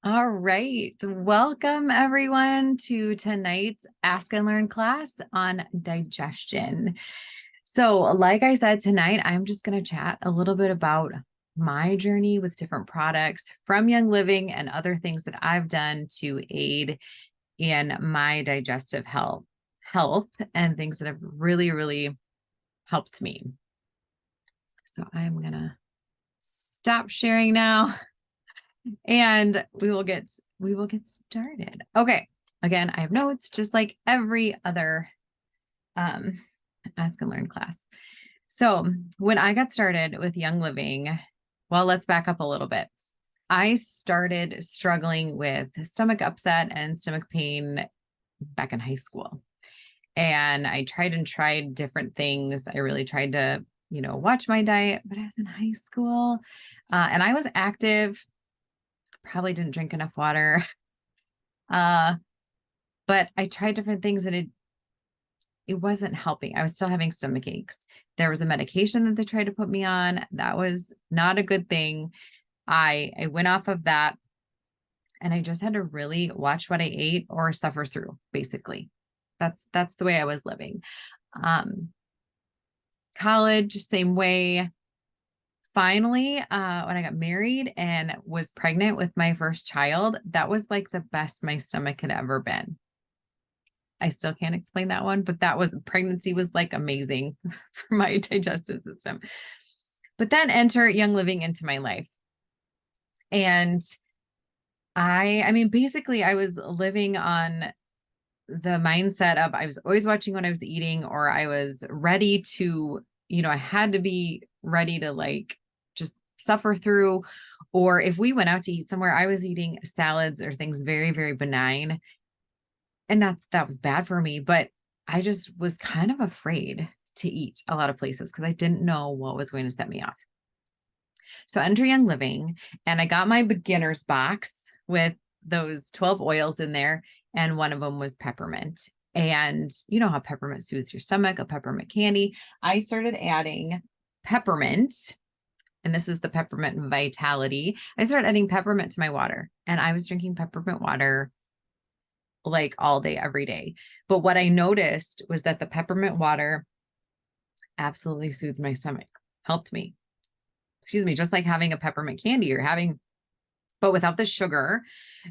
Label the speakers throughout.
Speaker 1: All right. Welcome everyone to tonight's Ask and Learn class on digestion. So, like I said, tonight I'm just going to chat a little bit about my journey with different products from Young Living and other things that I've done to aid in my digestive health and things that have really helped me. So, I'm going to stop sharing now and we will get started. Okay. Again, I have notes just like every other um Ask and Learn class. So, when I got started with Young Living, well, let's back up a little bit. I started struggling with stomach upset and stomach pain back in high school. And I tried different things. I really tried to, watch my diet, but I was in high school and I was active, probably didn't drink enough water. Uh, but I tried different things and it wasn't helping. I was still having stomach aches. There was a medication that they tried to put me on. That was not a good thing. I went off of that and I just had to really watch what I ate or suffer through, basically. That's the way I was living. Um, College, same way. Finally, when I got married and was pregnant with my first child, that was like the best my stomach had ever been. I still can't explain that one, but pregnancy was like amazing for my digestive system. But then enter Young Living into my life. And I mean, basically I was living on the mindset of I was always watching what I was eating, or I was ready to, I had to be ready to like just suffer through. Or if we went out to eat somewhere, I was eating salads or things very benign. And not that was bad for me, but I just was kind of afraid to eat a lot of places because I didn't know what was going to set me off. So enter Young Living, and I got my beginner's box with those 12 oils in there, and one of them was peppermint. And you know how peppermint soothes your stomach, a peppermint candy. I started adding peppermint, and this is the peppermint vitality. I started adding peppermint to my water, and I was drinking peppermint water like all day, every day. But what I noticed was that the peppermint water absolutely soothed my stomach, helped me. Excuse me, just like having a peppermint candy but without the sugar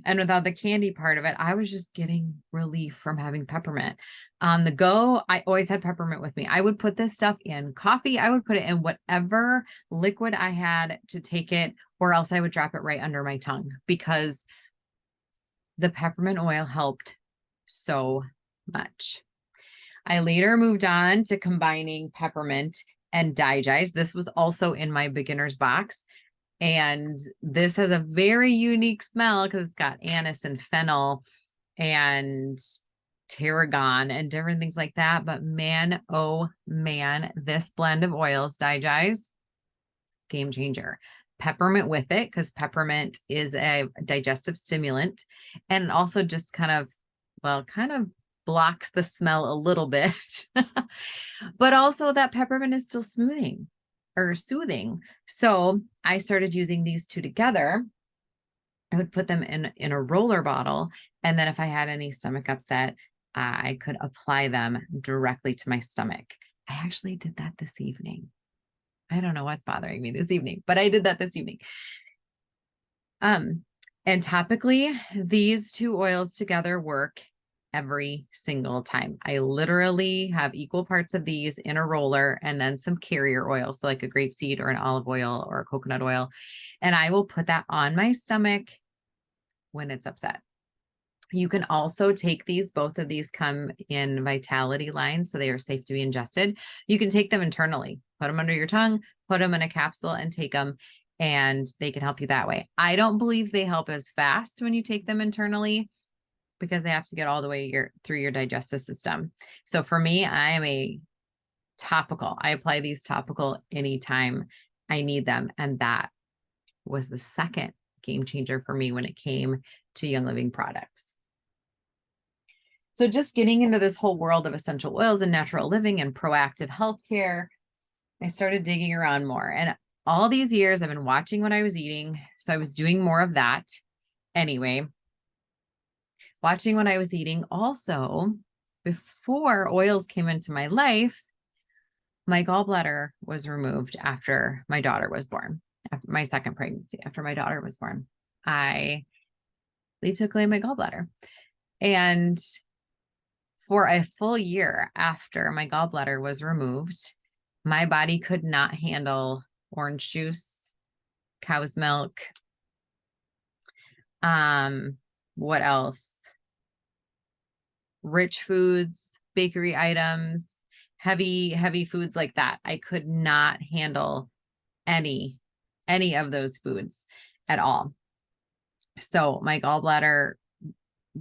Speaker 1: and without the candy part of it, I was just getting relief from having peppermint. On the go, I always had peppermint with me. I would put this stuff in coffee. I would put it in whatever liquid I had to take it, or else I would drop it right under my tongue because the peppermint oil helped so much. I later moved on to combining peppermint and digest. This was also in my beginner's box. And this has a very unique smell because it's got anise and fennel and tarragon and different things like that. But man, oh man, this blend of oils, digest, game changer. Peppermint with it, because peppermint is a digestive stimulant and also just kind of blocks the smell a little bit. But also that peppermint is still smoothing or soothing. So I started using these two together. I would put them in a roller bottle. And then if I had any stomach upset, I could apply them directly to my stomach. I actually did that this evening. I don't know what's bothering me this evening, but I did that this evening. And topically, these two oils together work every single time. I literally have equal parts of these in a roller and then some carrier oil, so like a grapeseed or an olive oil or a coconut oil. And I will put that on my stomach when it's upset. You can also take these, both of these come in vitality lines, so they are safe to be ingested. You can take them internally, put them under your tongue, put them in a capsule and take them, and they can help you that way. I don't believe they help as fast when you take them internally because they have to get all the way through your digestive system. So for me, I am a topical. I apply these topical anytime I need them. And that was the second game changer for me when it came to Young Living products. So just getting into this whole world of essential oils and natural living and proactive healthcare, I started digging around more. And all these years I've been watching what I was eating. So I was doing more of that. Anyway, watching what I was eating. Also, before oils came into my life, my gallbladder was removed after my daughter was born, after my second pregnancy, after my daughter was born. They took away my gallbladder. And for a full year after my gallbladder was removed, my body could not handle orange juice, cow's milk. What else? Rich foods, bakery items, heavy foods like that. I could not handle any of those foods at all. So my gallbladder,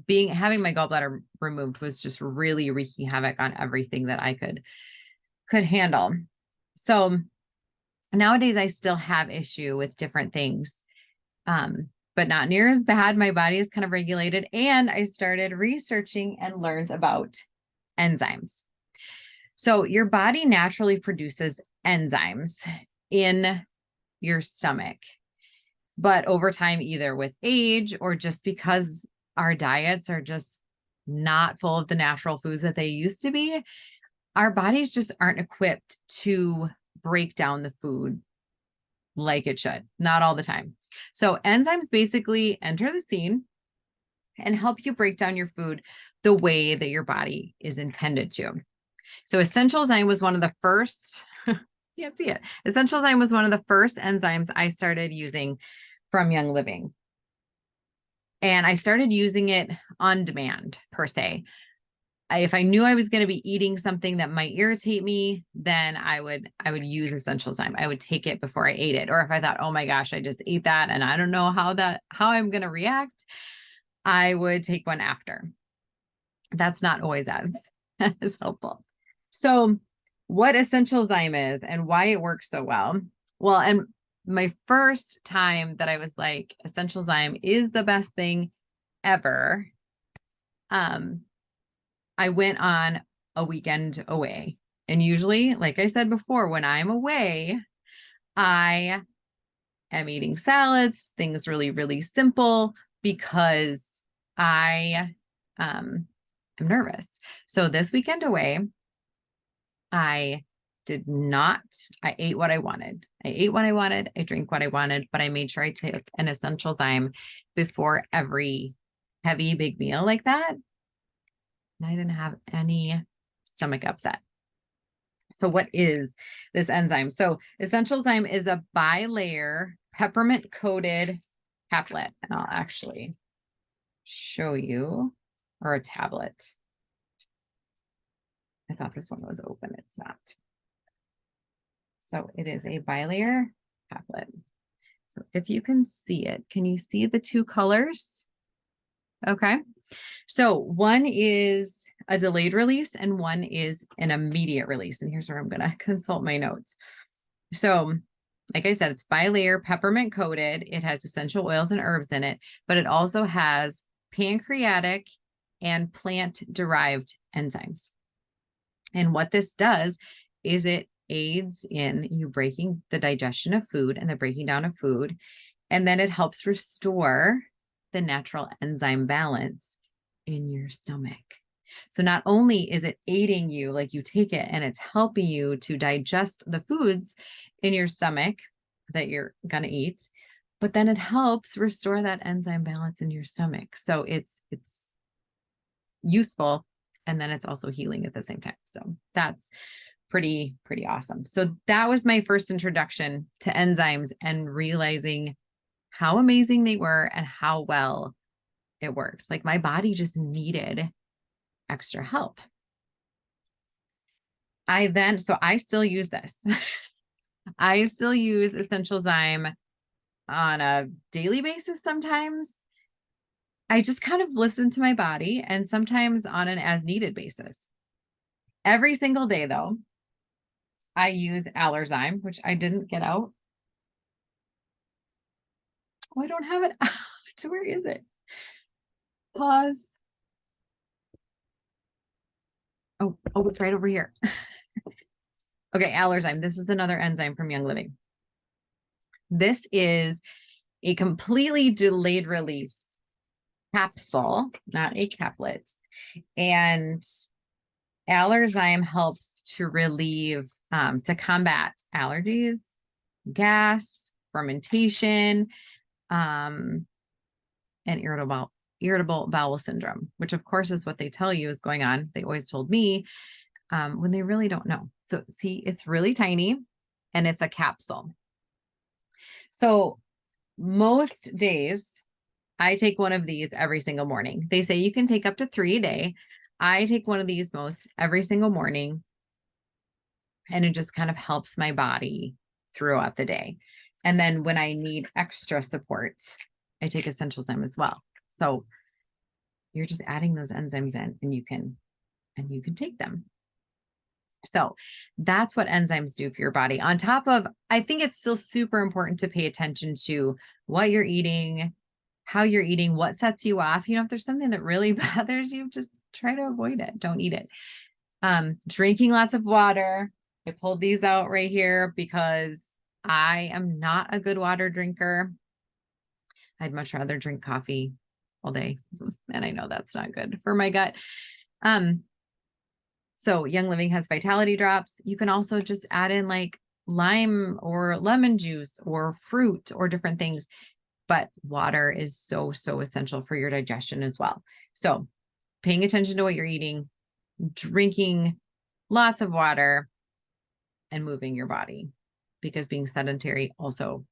Speaker 1: having my gallbladder removed was just really wreaking havoc on everything that I could handle. So nowadays I still have issue with different things, but not near as bad. My body is kind of regulated, and I started researching and learned about enzymes. So your body naturally produces enzymes in your stomach, but over time, either with age or just because our diets are just not full of the natural foods that they used to be, our bodies just aren't equipped to break down the food like it should, not all the time. So enzymes basically enter the scene and help you break down your food the way that your body is intended to. So essential enzyme was one of the first, can't see it. Essential enzyme was one of the first enzymes I started using from Young Living. And I started using it on demand, per se. If I knew I was going to be eating something that might irritate me, then I would use essential enzyme. I would take it before I ate it. Or if I thought, oh my gosh, I just ate that and I don't know how I'm going to react, I would take one after. That's not always as helpful. So what essential enzyme is and why it works so well. Well, and my first time that I was like, essential enzyme is the best thing ever. I went on a weekend away. And usually, like I said before, when I'm away, I am eating salads, things really, really simple, because I am nervous. So this weekend away, I ate what I wanted. I drank what I wanted, but I made sure I took an essential enzyme before every heavy, big meal like that. And I didn't have any stomach upset. So what is this enzyme? So essential enzyme is a bilayer peppermint coated tablet. And I'll actually show you, or a tablet. I thought this one was open. It's not. So it is a bilayer tablet. So if you can see it, can you see the two colors? Okay. So one is a delayed release and one is an immediate release. And here's where I'm going to consult my notes. So like I said, it's bilayer peppermint coated. It has essential oils and herbs in it, but it also has pancreatic and plant-derived enzymes. And what this does is it aids in you breaking the digestion of food and the breaking down of food. And then it helps restore the natural enzyme balance in your stomach. So not only is it aiding you, like you take it and it's helping you to digest the foods in your stomach that you're going to eat, but then it helps restore that enzyme balance in your stomach. So it's useful. And then it's also healing at the same time. So that's pretty awesome. So that was my first introduction to enzymes and realizing how amazing they were and how well it worked. Like my body just needed extra help. So I still use this. I still use essential enzyme on a daily basis sometimes. I just kind of listen to my body, and sometimes on an as needed basis. Every single day though, I use Allerzyme, which I didn't get out. Oh, I don't have it out. Where is it? Pause. Oh, it's right over here. Okay, Allerzyme. This is another enzyme from Young Living. This is a completely delayed release capsule, not a caplet. And Allerzyme helps to relieve, to combat allergies, gas, fermentation, and irritable bowel syndrome, which of course is what they tell you is going on. They always told me, when they really don't know. So see, it's really tiny and it's a capsule. So most days I take one of these every single morning. They say you can take up to 3 a day. I take one of these most every single morning, and it just kind of helps my body throughout the day. And then when I need extra support, I take Essential Zyme as well. So you're just adding those enzymes in, and you can take them. So that's what enzymes do for your body. On top of, I think it's still super important to pay attention to what you're eating, how you're eating, what sets you off. You know, if there's something that really bothers you, just try to avoid it. Don't eat it. Drinking lots of water. I pulled these out right here because I am not a good water drinker. I'd much rather drink coffee all day. And I know that's not good for my gut. So Young Living has vitality drops. You can also just add in like lime or lemon juice or fruit or different things. But water is so, so essential for your digestion as well. So paying attention to what you're eating, drinking lots of water, and moving your body, because being sedentary also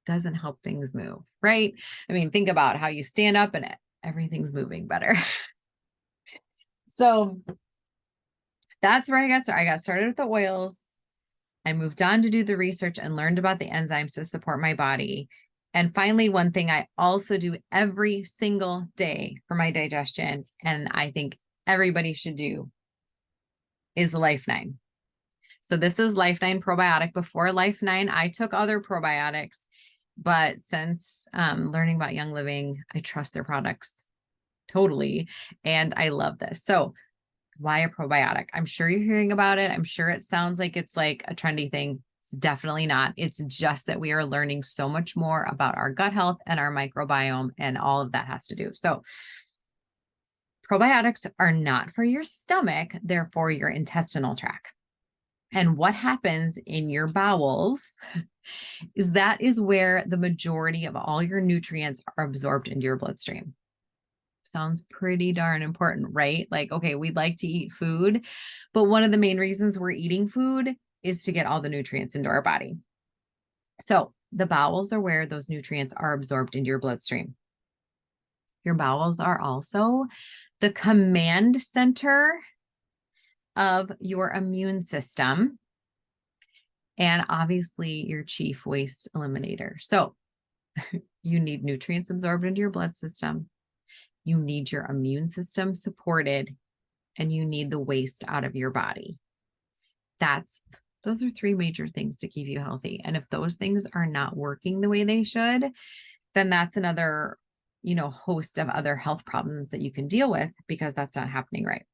Speaker 1: doesn't help things move, right? I mean, think about how you stand up and everything's moving better. So that's where I got started. I got started with the oils. I moved on to do the research and learned about the enzymes to support my body. And finally, one thing I also do every single day for my digestion, and I think everybody should do, is Life 9. So this is Life 9 probiotic. Before Life 9, I took other probiotics, but since learning about Young Living, I trust their products totally. And I love this. So why a probiotic? I'm sure you're hearing about it. I'm sure it sounds like it's like a trendy thing. It's definitely not. It's just that we are learning so much more about our gut health and our microbiome, and all of that has to do. So probiotics are not for your stomach. They're for your intestinal tract. And what happens in your bowels is that is where the majority of all your nutrients are absorbed into your bloodstream. Sounds pretty darn important, right? Like, okay, we'd like to eat food, but one of the main reasons we're eating food is to get all the nutrients into our body. So the bowels are where those nutrients are absorbed into your bloodstream. Your bowels are also the command center of your immune system, and obviously your chief waste eliminator. So you need nutrients absorbed into your blood system. You need your immune system supported, and you need the waste out of your body. Those are 3 major things to keep you healthy. And if those things are not working the way they should, then that's another, host of other health problems that you can deal with, because that's not happening right.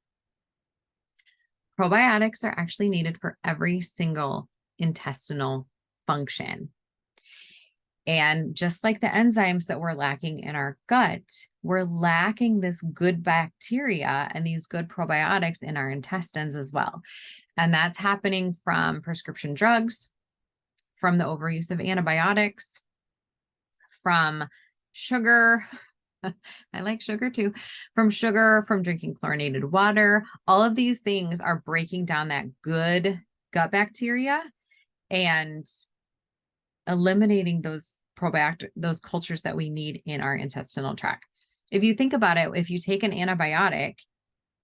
Speaker 1: Probiotics are actually needed for every single intestinal function. And just like the enzymes that we're lacking in our gut, we're lacking this good bacteria and these good probiotics in our intestines as well. And that's happening from prescription drugs, from the overuse of antibiotics, from sugar. I like sugar too. From sugar, from drinking chlorinated water. All of these things are breaking down that good gut bacteria and eliminating those those cultures that we need in our intestinal tract. If you think about it, if you take an antibiotic,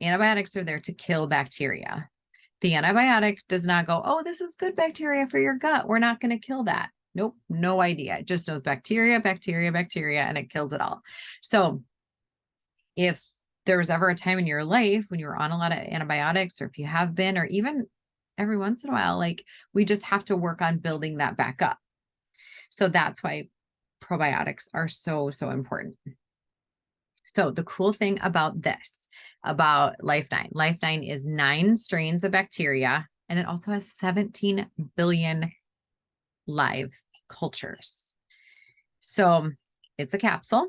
Speaker 1: antibiotics are there to kill bacteria. The antibiotic does not go, oh, this is good bacteria for your gut, we're not going to kill that. Nope, no idea. It just knows bacteria, bacteria, bacteria, and it kills it all. So if there was ever a time in your life when you were on a lot of antibiotics, or if you have been, or even every once in a while, like, we just have to work on building that back up. So that's why probiotics are so, so important. So the cool thing about this, about Life 9, Life 9 is 9 strains of bacteria, and it also has 17 billion live cultures. So it's a capsule.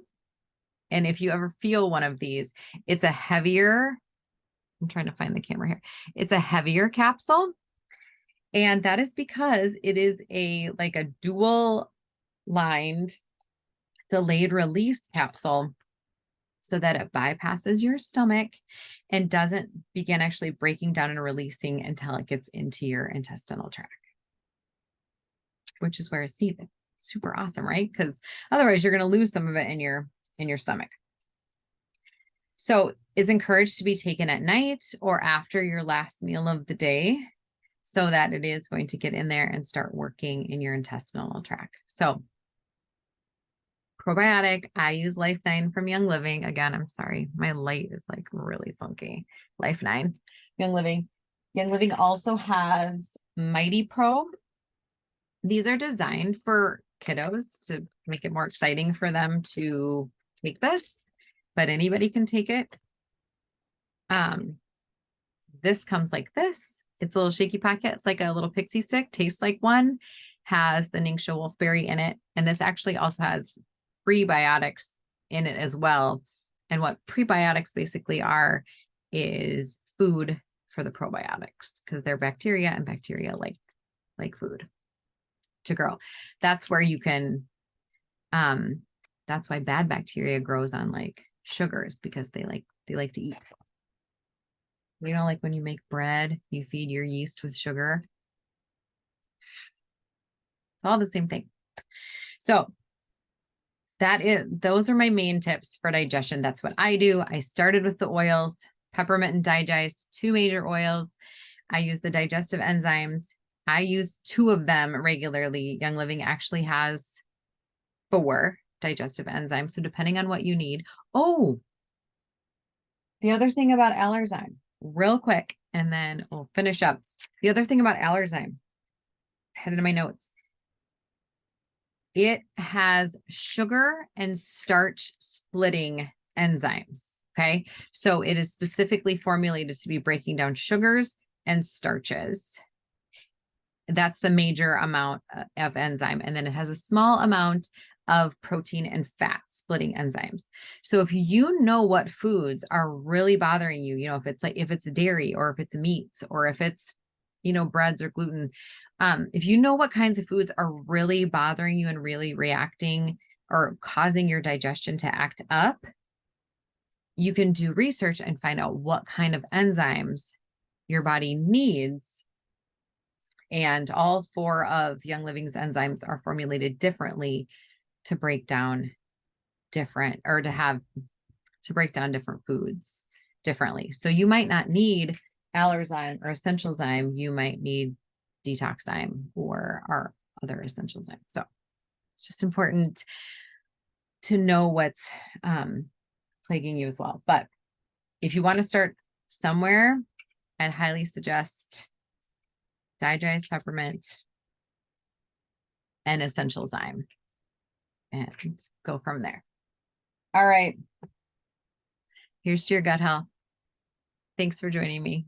Speaker 1: And if you ever feel one of these, it's a heavier, I'm trying to find the camera here. It's a heavier capsule. And that is because it is like a dual lined delayed release capsule so that it bypasses your stomach and doesn't begin actually breaking down and releasing until it gets into your intestinal tract, which is where it's needed. Super awesome, right? Because otherwise you're going to lose some of it in your stomach. So it's encouraged to be taken at night or after your last meal of the day so that it is going to get in there and start working in your intestinal tract. So probiotic, I use Life 9 from Young Living. Again, I'm sorry, my light is like really funky. Life 9, Young Living. Young Living also has Mighty Pro. These are designed for kiddos to make it more exciting for them to take this, but anybody can take it. This comes like this. It's a little shaky packet. It's like a little pixie stick, tastes like one, has the Ningxia wolfberry in it. And this actually also has prebiotics in it as well. And what prebiotics basically are is food for the probiotics because they're bacteria and bacteria like food to grow. That's where you can, that's why bad bacteria grows on like sugars because they like to eat. You know, like when you make bread, you feed your yeast with sugar. It's all the same thing. So those are my main tips for digestion. That's what I do. I started with the oils, peppermint and digest, 2 major oils. I use the digestive enzymes. I use 2 of them regularly. Young Living actually has 4 digestive enzymes. So depending on what you need. Oh, the other thing about Allerzyme, real quick, and then we'll finish up. The other thing about Allerzyme, headed to my notes. It has sugar and starch splitting enzymes. Okay. So it is specifically formulated to be breaking down sugars and starches. That's the major amount of enzyme. And then it has a small amount of protein and fat splitting enzymes. So if you know what foods are really bothering you, you know, if it's dairy or if it's meats or if it's, you know, breads or gluten, if you know what kinds of foods are really bothering you and really reacting or causing your digestion to act up, you can do research and find out what kind of enzymes your body needs. And all 4 of Young Living's enzymes are formulated differently to break down different foods differently. So you might not need Allerzyme or Essential Zyme. You might need Detoxzyme or our other Essential Zyme. So it's just important to know what's plaguing you as well. But if you want to start somewhere, I'd highly suggest Digest, peppermint, and Essential Zyme, and go from there. All right. Here's to your gut health. Thanks for joining me.